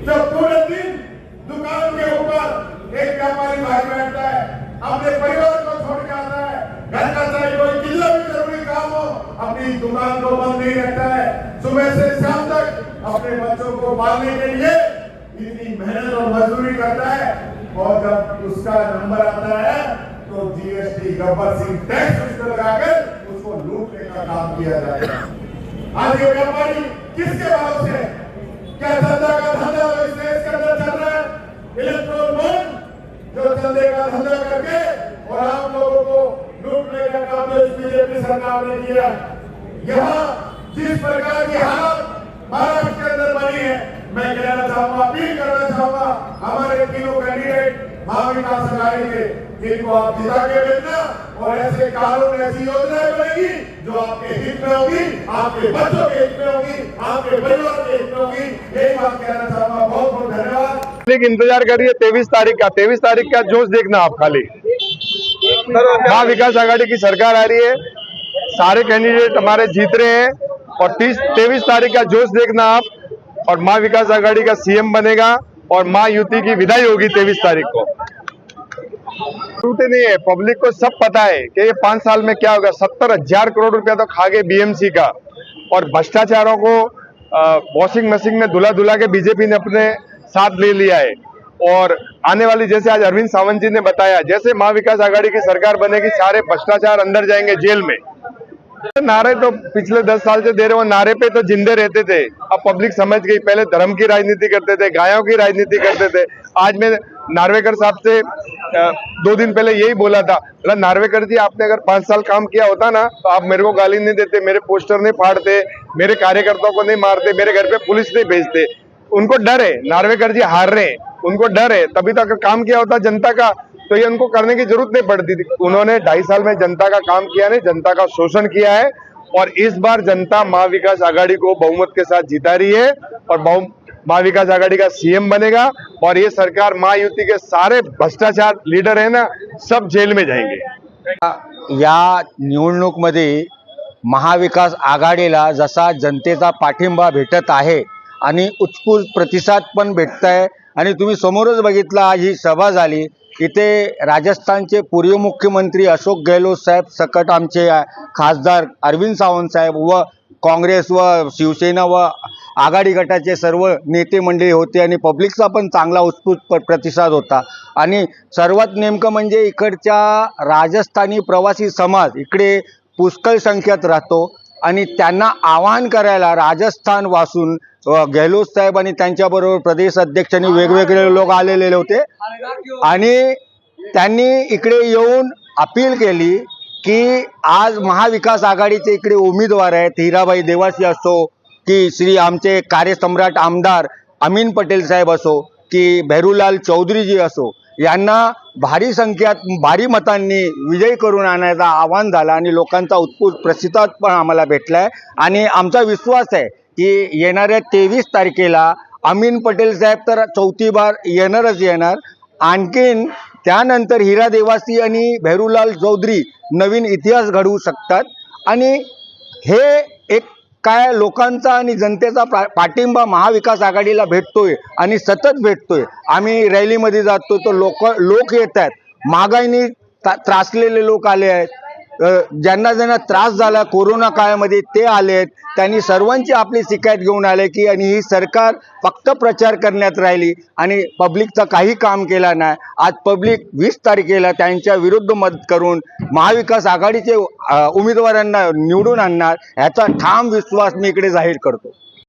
जब पूरे दिन दुकान के ऊपर एक व्यापारी भाई बैठता है, अपने परिवार को छोड़ के आता है, घर का चाहे कोई कितना भी जरूरी काम हो, अपनी दुकान को बंद नहीं रखता है, सुबह से शाम तक अपने बच्चों को पालने के लिए इतनी मेहनत और मजदूरी करता है, और जब उसका नंबर आता है तो जीएसटी गब्बर सिंह टैक्स उसको लगाकर उसको लूटने का काम किया जाता है। आज ये व्यापारी किसके भरोसे है? क्या धंधा का धंधा इस देश के अंदर चल रहा है? इलेक्ट्रॉन बॉन्ड जो धंधे का धंधा करके और आप लोगों को लूटने का काम जो इस बीजेपी सरकार ने किया। यहाँ जिस प्रकार की हालत महाराष्ट्र के अंदर बनी है, मैं कहना चाहूंगा, अपील करना चाहूंगा हमारे तीनों कैंडिडेट महाविकास अघाड़ी के, इनको आप जिता के भेजना और ऐसे कानून, ऐसी योजनाएं बनेगी जो आपके हित में होगी, आपके बच्चों के हित में होगी, आपके परिवार के हित में होगी। यही बात कहना चाहूंगा। बहुत बहुत धन्यवाद। इंतजार करिए 23 तारीख का। 23 तारीख का जोश देखना आप खाली। महाविकास आघाड़ी की सरकार आ रही है, सारे कैंडिडेट हमारे जीत रहे हैं और 23 तारीख का जोश देखना आप। और महाविकास आघाड़ी का सीएम बनेगा और महायुति की विदाई होगी 23 तारीख को। टूटे नहीं है, पब्लिक को सब पता है कि ये 5 साल में क्या होगा। 70,000 करोड़ रुपया तो खा गए बीएमसी का, और भ्रष्टाचारों को वॉशिंग मशीन में धुला धुला के बीजेपी ने अपने साथ ले लिया है। और आने वाली, जैसे आज अरविंद सावंत जी ने बताया, जैसे महाविकास आघाड़ी की सरकार बनेगी, सारे भ्रष्टाचार अंदर जाएंगे जेल में। नारे तो पिछले 10 साल से दे रहे हो, नारे पे तो जिंदे रहते थे। अब पब्लिक समझ गई, पहले धर्म की राजनीति करते थे, गायों की राजनीति करते थे। आज मैं नार्वेकर साहब से 2 दिन पहले यही बोला था, नार्वेकर जी आपने अगर 5 साल काम किया होता ना, तो आप मेरे को गाली नहीं देते, मेरे पोस्टर नहीं फाड़ते, मेरे कार्यकर्ताओं को नहीं मारते, मेरे घर पे पुलिस नहीं भेजते। उनको डर है, नार्वेकर जी हार रहे हैं, उनको डर है। तभी तो अगर काम किया होता जनता का तो ये उनको करने की जरूरत नहीं पड़ती थी। उन्होंने 2.5 साल में जनता का काम किया नहीं, जनता का शोषण किया है। और इस बार जनता महाविकास आघाड़ी को बहुमत के साथ जिता रही है और महाविकास आघाड़ी का सीएम बनेगा। और ये सरकार, महायुति के सारे भ्रष्टाचार लीडर है ना, सब जेल में जाएंगे। या निवडणुकीमध्ये महाविकास आघाडीला जसा जनतेचा पाठिंबा भेटत आहे आणि उत्स्फूर्त प्रतिसाद पण भेटत आहे, आणि तुम्ही समोरच बघितला, ही सभा झाली इथे राजस्थानचे पूर्व मुख्यमंत्री अशोक गहलोत साहेब सकट आमचे खासदार अरविंद सावंत साहेब व काँग्रेस व शिवसेना व आघाडी गटाचे सर्व नेते मंडळी होते, आणि पब्लिकचा पण चांगला उत्स्फूर्त प्रतिसाद होता। आणि सर्वात नेमकं म्हणजे इकडच्या राजस्थानी प्रवासी समाज इकडे पुष्कळ संख्येत राहतो, आणि त्यांना आवाहन करायला राजस्थान वासून गहलोत साहेब आणि त्यांच्याबरोबर प्रदेश अध्यक्षांनी वेगवेगळे लोक आलेले होते, आणि त्यांनी इकडे येऊन अपील केली की आज महाविकास आघाडीचे इकडे उमेदवार आहेत, हिराबाई देवासी असो की श्री आमचे कार्यसम्राट आमदार अमीन पटेल साहेब असो की भैरूलाल चौधरीजी असो, यांना भारी संख्यात भारी मतांनी विजयी करून आणायचं आवाहन झालं, आणि लोकांचा उत्स्फूर्त प्रतिसाद पण आम्हाला भेटला आहे। आणि आमचा विश्वास आहे की येणाऱ्या 23 तारखेला अमीन पटेल साहेब तर 4थी बार येणारच येणार, आणखीन त्यानंतर हिरा देवासी आणि भैरूलाल चौधरी नवीन इतिहास घडवू शकतात। आणि हे एक काय लोकांचा आणि जनतेचा पाठिंबा महाविकास आघाडीला भेटतोय आणि सतत भेटतोय। आम्ही रॅलीमध्ये जातो तो लोक येत आहेत, महागाईने त्रासलेले लोक आले आहेत, ज्यांना त्रास झाला कोरोना काळामध्ये ते आले आहेत, त्यांनी सर्वांची आपली शिकायत घेऊन आले की आणि ही सरकार फक्त प्रचार करण्यात राहिली आणि पब्लिकचं काही काम केला नाही। आज पब्लिक 20 तारखेला त्यांच्या विरुद्ध मत करून महाविकास आघाडीचे उमेदवारांना निवडून आणणार, याचा ठाम विश्वास मी इकडे जाहीर करतो।